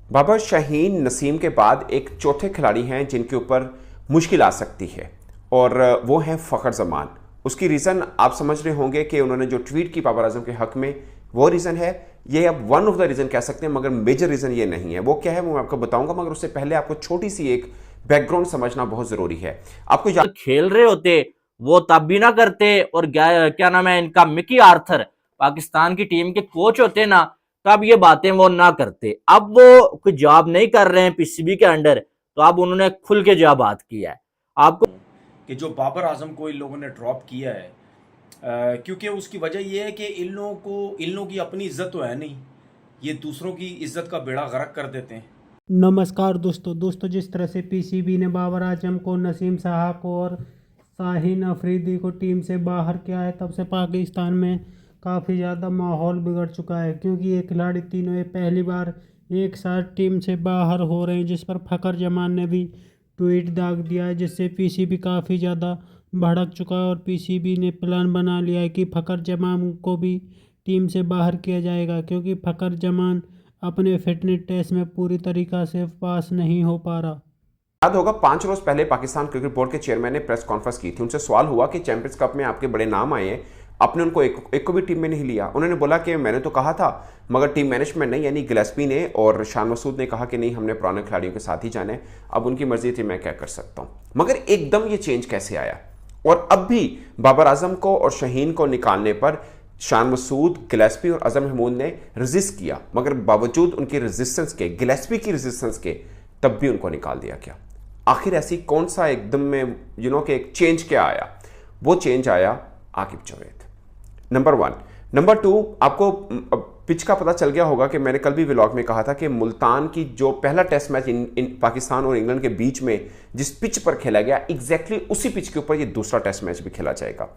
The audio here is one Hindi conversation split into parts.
बाबर शाहीन नसीम के बाद एक चौथे खिलाड़ी हैं जिनके ऊपर मुश्किल आ सकती है, और वो हैं फ़खर जमान। उसकी रीज़न आप समझ रहे होंगे कि उन्होंने जो ट्वीट की बाबर आजम के हक में, वो रीज़न है। ये अब वन ऑफ द रीज़न कह सकते हैं, मगर मेजर रीज़न ये नहीं है। वो क्या है वो मैं आपको बताऊंगा, मगर उससे पहले आपको छोटी सी एक बैकग्राउंड समझना बहुत ज़रूरी है। आपको खेल रहे होते वो तब भी ना करते। और क्या नाम है इनका, मिकी आर्थर पाकिस्तान की टीम के कोच होते ना, तब ये बातें वो ना करते। अब वो कोई जॉब नहीं कर रहे हैं पीसीबी के अंडर, तो अब उन्होंने खुल के जॉब बात किया है आपको कि जो बाबर आजम को इन लोगों ने ड्रॉप किया है, क्योंकि उसकी वजह यह है कि इन लोगों की अपनी इज्जत तो है नहीं, ये दूसरों की इज्जत का बेड़ा गर्क कर देते हैं। नमस्कार दोस्तों, जिस तरह से पीसीबी ने बाबर आजम को, नसीम शाह को और शाहीन अफरीदी को टीम से बाहर किया है, तब से पाकिस्तान में काफ़ी ज़्यादा माहौल बिगड़ चुका है। क्योंकि ये खिलाड़ी तीनों ये पहली बार एक साथ टीम से बाहर हो रहे हैं, जिस पर फ़खर जमान ने भी ट्वीट दाग दिया है, जिससे पीसीबी काफ़ी ज़्यादा भड़क चुका है। और पीसीबी ने प्लान बना लिया है कि फ़खर जमान को भी टीम से बाहर किया जाएगा, क्योंकि फ़खर जमान अपने फिटनेस टेस्ट में पूरी तरीक़ा से पास नहीं हो पा रहा। याद होगा 5 रोज पहले पाकिस्तान क्रिकेट बोर्ड के चेयरमैन ने प्रेस कॉन्फ्रेंस की थी। उनसे सवाल हुआ कि चैंपियंस कप में आपके बड़े नाम आए हैं, आपने उनको एक को भी टीम में नहीं लिया। उन्होंने बोला कि मैंने तो कहा था, मगर टीम मैनेजमेंट ने, यानी गिलेस्पी ने और शान मसूद ने कहा कि नहीं, हमने पुराने खिलाड़ियों के साथ ही जाना है। अब उनकी मर्जी थी, मैं क्या कर सकता हूं। मगर एकदम ये चेंज कैसे आया? और अब भी बाबर आजम को और शाहीन को निकालने पर शान मसूद, गिलेस्पी और अजहर महमूद ने रेजिस्ट किया, मगर बावजूद उनकी रेजिस्टेंस के, गिलेस्पी की रेजिस्टेंस के, तब भी उनको निकाल दिया गया। आखिर ऐसी कौन सा एकदम में कि एक चेंज क्या आया? वो चेंज आया आकिब जावेद, नंबर 1। नंबर 2, आपको पिच का पता चल गया होगा कि मैंने कल भी व्लॉग में कहा था कि मुल्तान की जो पहला टेस्ट मैच इन पाकिस्तान और इंग्लैंड के बीच में जिस पिच पर खेला गया, एग्जैक्टली उसी पिच के ऊपर ये दूसरा टेस्ट मैच भी खेला जाएगा।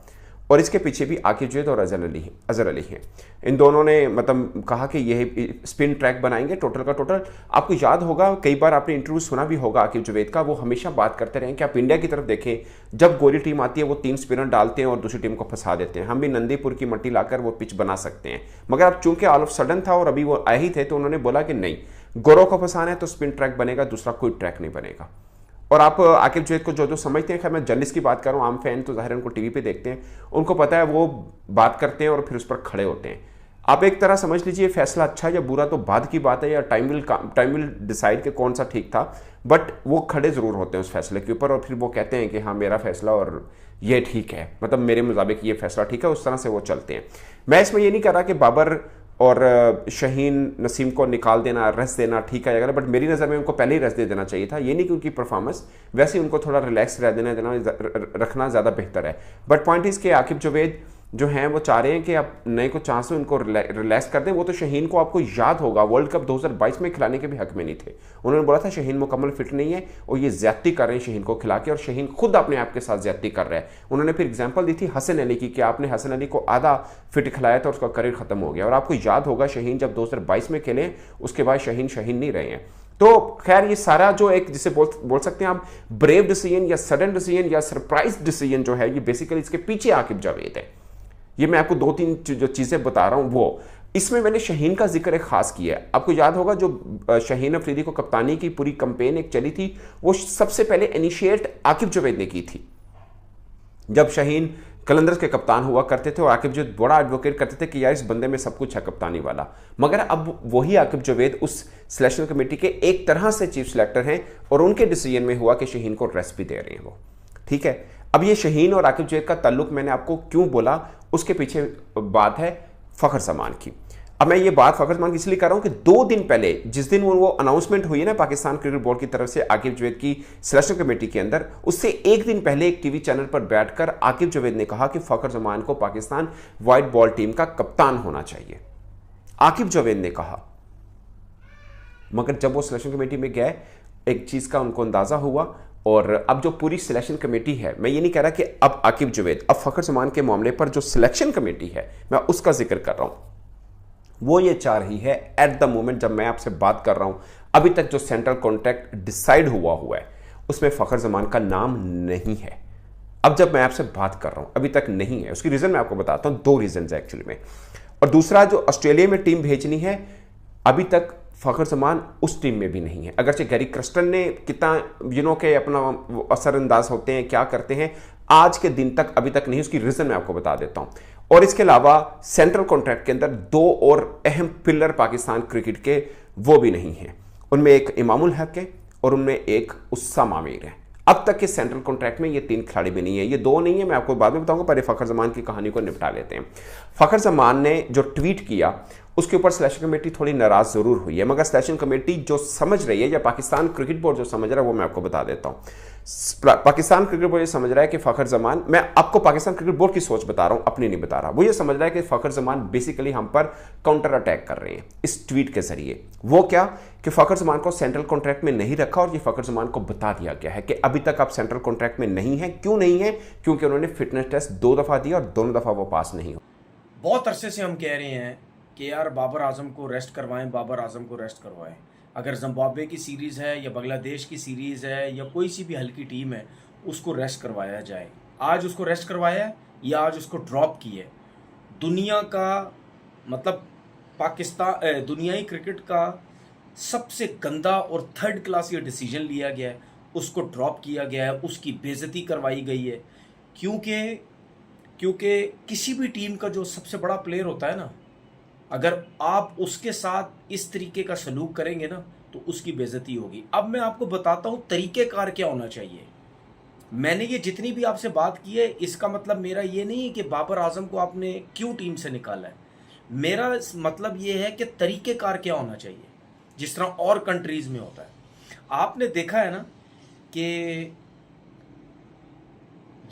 और इसके पीछे भी आकिब जावेद और अजहर अली हैं। इन दोनों ने मतलब कहा कि यह स्पिन ट्रैक बनाएंगे टोटल का टोटल। आपको याद होगा, कई बार आपने इंटरव्यू सुना भी होगा आकिब जावेद का, वो हमेशा बात करते रहे कि आप इंडिया की तरफ देखें, जब गोरी टीम आती है वो 3 स्पिनर डालते हैं और दूसरी टीम को फंसा देते हैं। हम भी नंदीपुर की मट्टी लाकर वो पिच बना सकते हैं। मगर अब चूंकि ऑल ऑफ सडन था और अभी वो आए ही थे, तो उन्होंने बोला कि नहीं, गोरों को फंसाना है तो स्पिन ट्रैक बनेगा, दूसरा कोई ट्रैक नहीं बनेगा। और आप आकिब जावेद को जो समझते हैं, खैर मैं जर्नलिस्ट की बात कर रहा हूँ, आम फैन तो जाहिर है उनको टीवी पे देखते हैं, उनको पता है, वो बात करते हैं और फिर उस पर खड़े होते हैं। आप एक तरह समझ लीजिए फैसला अच्छा या बुरा तो बाद की बात है, या टाइम विल डिसाइड कि कौन सा ठीक था, बट वो खड़े जरूर होते हैं उस फैसले के ऊपर, और फिर वो कहते हैं कि हाँ मेरा फैसला और ये ठीक है, मतलब मेरे मुताबिक ये फैसला ठीक है, उस तरह से वो चलते हैं। मैं इसमें ये नहीं कह रहा कि बाबर और शाहीन नसीम को निकाल देना, रेस्ट देना ठीक है अगर, बट मेरी नज़र में उनको पहले ही रेस्ट दे देना चाहिए था। ये नहीं कि उनकी परफॉर्मेंस, वैसे उनको थोड़ा रिलैक्स रह देना रखना ज़्यादा बेहतर है। बट पॉइंट इज़ कि आकिब जावेद जो हैं वो चाह रहे हैं कि आप नए को चांस हो, इनको रिलैक्स कर दें। वो तो शाहीन को, आपको याद होगा, वर्ल्ड कप 2022 में खिलाने के भी हक में नहीं थे। उन्होंने बोला था शाहीन मुकम्मल फिट नहीं है और ये ज्यादती कर रहे हैं शाहीन को खिला के, और शाहीन खुद अपने आप के साथ ज्यादती कर रहा है। उन्होंने फिर एग्जाम्पल दी थी हसन अली की कि आपने हसन अली को आधा फिट खिलाया था और उसका करियर खत्म हो गया। और आपको याद होगा शाहीन जब 2022 में खेले, उसके बाद शाहीन नहीं रहे हैं। तो खैर ये सारा जो एक जिसे बोल सकते हैं आप ब्रेव डिसीजन या सडन डिसीजन या सरप्राइज डिसीजन जो है, ये बेसिकली इसके पीछे आकिब जावेद है। ये मैं आपको 2-3 जो चीज़ें बता रहा हूं, वो इसमें मैंने शाहीन का जिक्र एक खास किया है। आपको याद होगा जो शाहीन अफरीदी को कप्तानी की पूरी कंपेन एक चली थी, वो सबसे पहले इनिशिएट आकिब जावेद ने की थी। जब शाहीन कलंदर्स के कप्तान हुआ करते थे और आकिब जावेद बड़ा एडवोकेट करते थे कि यार इस बंदे में सब कुछ है कप्तानी वाला, मगर अब वही आकिब जावेद उस सिलेक्शन कमेटी के एक तरह से चीफ सिलेक्टर हैं, और उनके डिसीजन में हुआ कि शाहीन को रेस्ट भी दे रहे हैं वो। ठीक है, अब ये शाहीन और आकिब जावेद का ताल्लुक मैंने आपको क्यों बोला, उसके पीछे बात है फ़खर जमान की। अब मैं ये बात फ़खर जमान की इसलिए कर रहा हूं कि 2 दिन पहले, जिस दिन वो अनाउंसमेंट हुई ना पाकिस्तान क्रिकेट बोर्ड की तरफ से आकिब जावेद की सिलेक्शन कमेटी के अंदर, उससे एक दिन पहले एक टीवी चैनल पर बैठकर आकिब जावेद ने कहा कि फ़खर जमान को पाकिस्तान व्हाइट बॉल टीम का कप्तान होना चाहिए। आकिब जावेद ने कहा। मगर जब वो सिलेक्शन कमेटी में गए, एक चीज का उनको अंदाजा हुआ, और अब जो पूरी सिलेक्शन कमेटी है, मैं ये नहीं कह रहा कि अब आकिब जावेद, अब फ़खर जमान के मामले पर जो सिलेक्शन कमेटी है मैं उसका जिक्र कर रहा हूं, वो ये चाह रही है एट द मोमेंट जब मैं आपसे बात कर रहा हूं, अभी तक जो सेंट्रल कॉन्ट्रैक्ट डिसाइड हुआ है उसमें फ़खर जमान का नाम नहीं है। अब जब मैं आपसे बात कर रहा हूं अभी तक नहीं है, उसकी रीजन मैं आपको बताता हूं। 2 रीजन है एक्चुअली में। और दूसरा, जो ऑस्ट्रेलिया में टीम भेजनी है, अभी तक फ़खर जमान उस टीम में भी नहीं है। अगरचे गैरी क्रस्टन ने कितना के अपना असरअंदाज होते हैं, क्या करते हैं, आज के दिन तक अभी तक नहीं, उसकी रीज़न मैं आपको बता देता हूँ। और इसके अलावा सेंट्रल कॉन्ट्रैक्ट के अंदर 2 और अहम पिलर पाकिस्तान क्रिकेट के वो भी नहीं हैं। उनमें एक इमामुल हक है और उनमें एक उस्साम आमिर है। अब तक के सेंट्रल कॉन्ट्रैक्ट में ये 3 खिलाड़ी भी नहीं है, ये 2 नहीं है, मैं आपको बाद में बताऊंगा। पहले फ़खर जमान की कहानी को निपटा लेते हैं। फ़खर जमान ने जो ट्वीट किया उसके ऊपर सिलेक्शन कमेटी थोड़ी नाराज जरूर हुई है, मगर सिलेक्शन कमेटी जो समझ रही है या पाकिस्तान क्रिकेट बोर्ड जो समझ रहा है वो मैं आपको बता देता हूँ। पाकिस्तान क्रिकेट बोर्ड ये समझ रहा है कि फ़खर जमान, मैं आपको पाकिस्तान क्रिकेट बोर्ड की सोच बता रहा हूँ, अपनी नहीं बता रहा, वो ये समझ रहा है कि फ़खर जमान बेसिकली हम पर काउंटर अटैक कर रहे हैं इस ट्वीट के जरिए। वो क्या कि फ़खर जमान को सेंट्रल कॉन्ट्रैक्ट में नहीं रखा और ये फ़खर जमान को बता दिया गया है कि अभी तक आप सेंट्रल कॉन्ट्रैक्ट में नहीं है। क्यों नहीं है? क्योंकि उन्होंने फिटनेस टेस्ट 2 दफ़ा दिया और दोनों दफ़ा वो पास नहीं हो। बहुत अरसे से हम कह रहे हैं कि यार बाबर आजम को रेस्ट करवाएं, बाबर आजम को रेस्ट करवाएं। अगर जिम्बाब्वे की सीरीज़ है या बांग्लादेश की सीरीज़ है या कोई सी भी हल्की टीम है, उसको रेस्ट करवाया जाए। आज उसको रेस्ट करवाया है या आज उसको ड्रॉप किया है। दुनिया का मतलब पाकिस्तान दुनियाई क्रिकेट का सबसे गंदा और थर्ड क्लास ये डिसीजन लिया गया है, उसको ड्रॉप किया गया है, उसकी बेइज्जती करवाई गई है। क्योंकि किसी भी टीम का जो सबसे बड़ा प्लेयर होता है ना, अगर आप उसके साथ इस तरीके का सलूक करेंगे ना तो उसकी बेइज्जती होगी। अब मैं आपको बताता हूँ तरीक़ेकार क्या होना चाहिए। मैंने ये जितनी भी आपसे बात की है, इसका मतलब मेरा ये नहीं है कि बाबर आजम को आपने क्यों टीम से निकाला है। मेरा मतलब ये है कि तरीक़ेकार क्या होना चाहिए, जिस तरह और कंट्रीज़ में होता है। आपने देखा है ना कि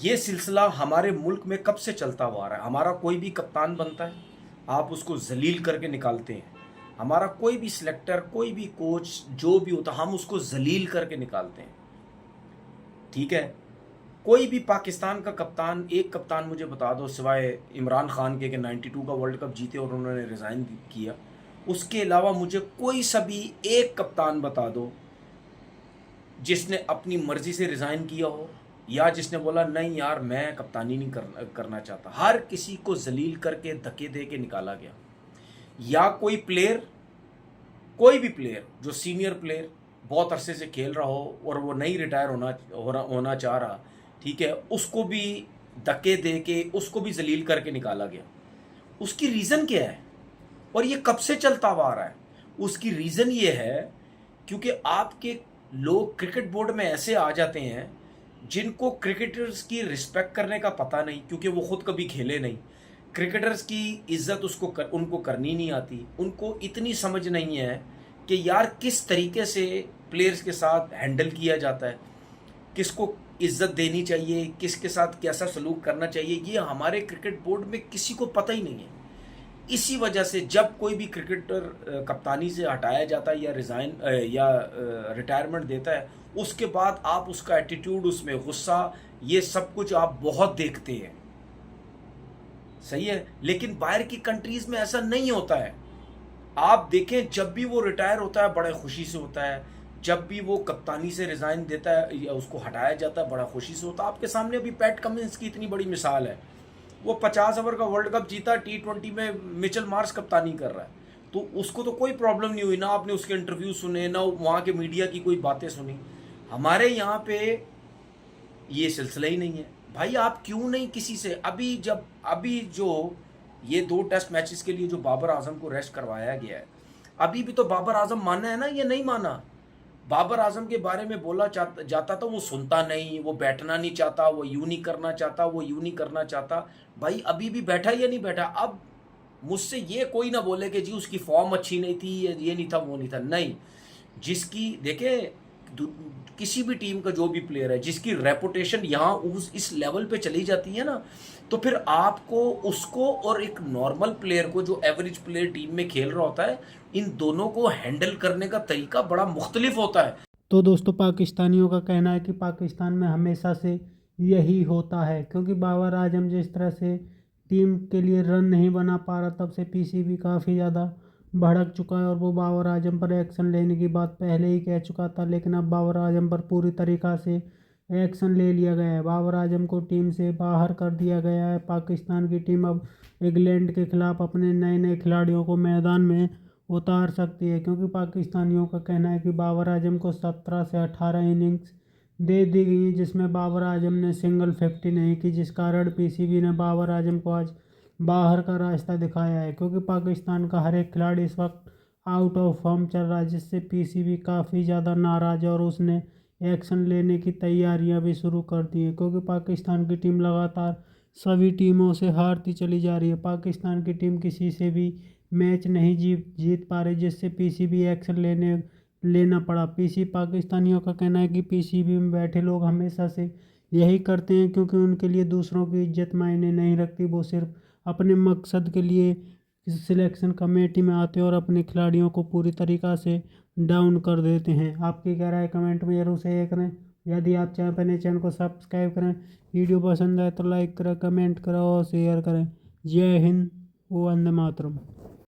ये सिलसिला हमारे मुल्क में कब से चलता हुआ आ रहा है। हमारा कोई भी कप्तान बनता है, आप उसको जलील करके निकालते हैं। हमारा कोई भी सिलेक्टर, कोई भी कोच जो भी होता, हम उसको जलील करके निकालते हैं। ठीक है, कोई भी पाकिस्तान का कप्तान, एक कप्तान मुझे बता दो सिवाय इमरान खान के 92 का वर्ल्ड कप जीते और उन्होंने रिज़ाइन किया, उसके अलावा मुझे कोई सा भी एक कप्तान बता दो जिसने अपनी मर्जी से रिज़ाइन किया हो या जिसने बोला नहीं यार मैं कप्तानी नहीं करना चाहता। हर किसी को जलील करके धक्के दे के निकाला गया। या कोई प्लेयर, कोई भी प्लेयर जो सीनियर प्लेयर बहुत अरसे से खेल रहा हो और वो नहीं रिटायर होना चाह रहा, ठीक है, उसको भी धक्के दे के उसको भी जलील करके निकाला गया। उसकी रीज़न क्या है और ये कब से चलता हुआ आ रहा है? उसकी रीज़न ये है क्योंकि आपके लोग क्रिकेट बोर्ड में ऐसे आ जाते हैं जिनको क्रिकेटर्स की रिस्पेक्ट करने का पता नहीं, क्योंकि वो खुद कभी खेले नहीं। क्रिकेटर्स की इज्जत उनको करनी नहीं आती। उनको इतनी समझ नहीं है कि यार किस तरीके से प्लेयर्स के साथ हैंडल किया जाता है, किसको इज्जत देनी चाहिए, किसके साथ कैसा सलूक करना चाहिए, ये हमारे क्रिकेट बोर्ड में किसी को पता ही नहीं है। इसी वजह से जब कोई भी क्रिकेटर कप्तानी से हटाया जाता है या रिज़ाइन या रिटायरमेंट देता है, उसके बाद आप उसका एटीट्यूड, उसमें गुस्सा, ये सब कुछ आप बहुत देखते हैं। सही है, लेकिन बाहर की कंट्रीज में ऐसा नहीं होता है। आप देखें जब भी वो रिटायर होता है बड़े खुशी से होता है, जब भी वो कप्तानी से रिज़ाइन देता है या उसको हटाया जाता है बड़ा खुशी से होता है। आपके सामने अभी पैट कमिंस की इतनी बड़ी मिसाल है, वो 50 ओवर का वर्ल्ड कप जीता, T20 में मिचेल मार्श कप्तानी कर रहा है, तो उसको तो कोई प्रॉब्लम नहीं हुई ना। आपने उसके इंटरव्यू सुने ना, वहाँ के मीडिया की कोई बातें सुनी। हमारे यहाँ पे ये सिलसिला ही नहीं है। भाई आप क्यों नहीं किसी से, अभी जो ये 2 टेस्ट मैचेस के लिए जो बाबर आजम को रेस्ट करवाया गया है, अभी भी तो बाबर आजम माना है ना, ये नहीं माना। बाबर आजम के बारे में बोला जाता था, वो सुनता नहीं, वो बैठना नहीं चाहता, वो यूं नहीं करना चाहता, वो यूं नहीं करना चाहता। भाई अभी भी बैठा या नहीं बैठा? अब मुझसे ये कोई ना बोले कि जी उसकी फॉर्म अच्छी नहीं थी, ये नहीं था, वो नहीं था। नहीं, जिसकी देखे किसी भी टीम का जो भी प्लेयर है, जिसकी रेपुटेशन यहाँ इस लेवल पे चली जाती है ना, तो फिर आपको उसको और एक नॉर्मल प्लेयर को जो एवरेज प्लेयर टीम में खेल रहा होता है, इन दोनों को हैंडल करने का तरीका बड़ा मुख्तलिफ होता है। तो दोस्तों पाकिस्तानियों का कहना है कि पाकिस्तान में हमेशा से यही होता है, क्योंकि बाबर आजम जिस तरह से टीम के लिए रन नहीं बना पा रहा, तब से पीसीबी काफ़ी ज़्यादा भड़क चुका है और वो बाबर आजम पर एक्शन लेने की बात पहले ही कह चुका था। लेकिन अब बाबर आजम पर पूरी तरीक़ा से एक्शन ले लिया गया है। बाबर आजम को टीम से बाहर कर दिया गया है। पाकिस्तान की टीम अब इंग्लैंड के खिलाफ अपने नए नए खिलाड़ियों को मैदान में उतार सकती है, क्योंकि पाकिस्तानियों का कहना है कि बाबर आजम को 17 से 18 इनिंग्स दे दी गई है, जिसमें बाबर आजम ने सिंगल 50 नहीं की, जिस कारण पीसीबी ने बाबर आजम को आज बाहर का रास्ता दिखाया है, क्योंकि पाकिस्तान का हर एक खिलाड़ी इस वक्त आउट ऑफ फॉर्म चल रहा है, जिससे पीसीबी काफ़ी ज़्यादा नाराज़ है और उसने एक्शन लेने की तैयारियां भी शुरू कर दी हैं, क्योंकि पाकिस्तान की टीम लगातार सभी टीमों से हारती चली जा रही है। पाकिस्तान की टीम किसी से भी मैच नहीं जीत पा रही, जिससे पीसीबी एक्शन लेना पड़ा। पाकिस्तानियों का कहना है कि पीसीबी में बैठे लोग हमेशा से यही करते हैं, क्योंकि उनके लिए दूसरों की इज्जत मायने नहीं रखती, वो सिर्फ अपने मकसद के लिए सिलेक्शन कमेटी में आते हैं और अपने खिलाड़ियों को पूरी तरीक़ा से डाउन कर देते हैं। आपकी क्या राय कमेंट में जरूर शेयर करें। यदि आप चाहें अपने चैनल को सब्सक्राइब करें, वीडियो पसंद आए तो लाइक करें, कमेंट करें और शेयर करें। जय हिंद, वंदे मातरम।